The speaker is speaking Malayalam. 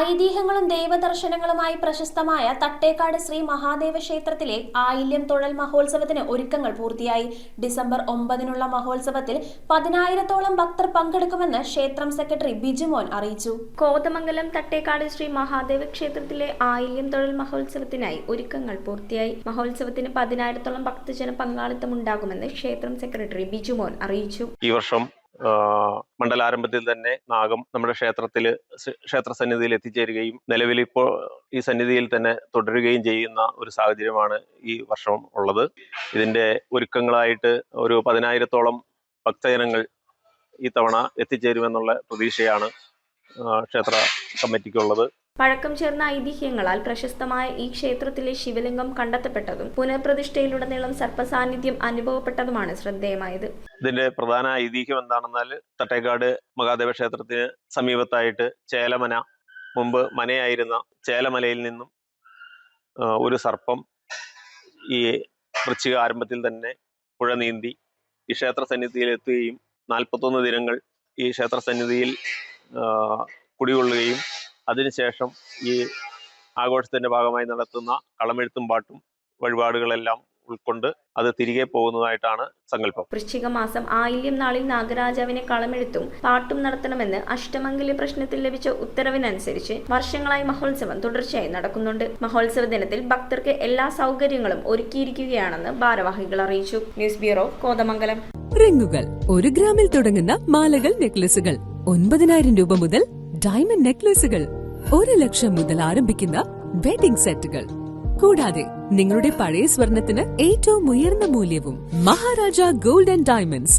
ഐതിഹ്യങ്ങളും ദൈവദർശനങ്ങളുമായി പ്രശസ്തമായ തട്ടേക്കാട് ശ്രീ മഹാദേവ ക്ഷേത്രത്തിലെ ആയില്യം തൊഴൽ മഹോത്സവത്തിന് ഒരുക്കങ്ങൾ പൂർത്തിയായി. ഡിസംബർ 9-നുള്ള മഹോത്സവത്തിൽ 10,000-ഓളം ഭക്തർ പങ്കെടുക്കുമെന്ന് ക്ഷേത്രം സെക്രട്ടറി ബിജുമോൻ അറിയിച്ചു. കോതമംഗലം തട്ടേക്കാട് ശ്രീ മഹാദേവ ക്ഷേത്രത്തിലെ ആയില്യം തൊഴൽ മഹോത്സവത്തിനായി ഒരുക്കങ്ങൾ പൂർത്തിയായി. മഹോത്സവത്തിന് 10,000-ഓളം ഭക്തജന പങ്കാളിത്തമുണ്ടാകുമെന്ന് ക്ഷേത്രം സെക്രട്ടറി ബിജുമോൻ അറിയിച്ചു. ഈ വർഷം മണ്ഡലാരംഭത്തിൽ തന്നെ നാഗം നമ്മുടെ ക്ഷേത്ര സന്നിധിയിൽ എത്തിച്ചേരുകയും നിലവിൽ ഇപ്പോൾ ഈ സന്നിധിയിൽ തന്നെ തുടരുകയും ചെയ്യുന്ന ഒരു സാഹചര്യമാണ് ഈ വർഷം ഉള്ളത്. ഇതിന്റെ ഒരുക്കങ്ങളായിട്ട് ഒരു 10,000-ഓളം ഭക്തജനങ്ങൾ ഈ തവണ എത്തിച്ചേരുമെന്നുള്ള പ്രതീക്ഷയാണ് ക്ഷേത്ര കമ്മിറ്റിക്കുള്ളത്. പഴക്കം ചേർന്ന ഐതിഹ്യങ്ങളാൽ പ്രശസ്തമായ ഈ ക്ഷേത്രത്തിലെ ശിവലിംഗം കണ്ടെത്തപ്പെട്ടതും പുനഃപ്രതിഷ്ഠയിലുടനീളം സർപ്പസാന്നിധ്യം അനുഭവപ്പെട്ടതുമാണ് ശ്രദ്ധേയമായത്. ഇതിന്റെ പ്രധാന ഐതിഹ്യം എന്താണെന്നാൽ തട്ടേക്കാട് മഹാദേവ ക്ഷേത്രത്തിന് സമീപത്തായിട്ട് ചേലമന, മുമ്പ് മനയായിരുന്ന ചേലമലയിൽ നിന്നും ഒരു സർപ്പം ഈ വൃശ്ചിക ആരംഭത്തിൽ തന്നെ പുഴ നീന്തി ഈ ക്ഷേത്ര സന്നിധിയിൽ എത്തുകയും 41 ദിനങ്ങൾ ഈ ക്ഷേത്ര സന്നിധിയിൽ കുടികൊള്ളുകയും അതിനുശേഷം ഈ ആഘോഷത്തിന്റെ ഭാഗമായി നടത്തുന്ന കളമെഴുത്തും പാട്ടും വഴിപാടുകളെല്ലാം ഉൾക്കൊണ്ട് അത് തിരികെ പോകുന്നതായിട്ടാണ് സങ്കല്പം. വൃശ്ചിക മാസം ആയില്യം നാളിൽ നാഗരാജാവിനെ കളമെഴുത്തും പാട്ടും നടത്തണമെന്ന് അഷ്ടമംഗല്യ പ്രശ്നത്തിൽ ലഭിച്ച ഉത്തരവിനനുസരിച്ച് വർഷങ്ങളായി മഹോത്സവം തുടർച്ചയായി നടക്കുന്നുണ്ട്. മഹോത്സവ ദിനത്തിൽ ഭക്തർക്ക് എല്ലാ സൗകര്യങ്ങളും ഒരുക്കിയിരിക്കുകയാണെന്ന് ഭാരവാഹികൾ അറിയിച്ചു. News bureau, Kothamangalam. റിങ്ങുകൾ 1 ഗ്രാമിൽ തുടങ്ങുന്ന മാലകൾ, നെക്ലസുകൾ 9,000 രൂപ മുതൽ ഡയമണ്ട് നെക്ലസുകൾ 1 ലക്ഷം മുതൽ ആരംഭിക്കുന്ന വെഡിംഗ് സെറ്റുകൾ, കൂടാതെ നിങ്ങളുടെ പഴയ സ്വർണത്തിന് ഏറ്റവും ഉയർന്ന മൂല്യവും. Maharaja gold and diamonds,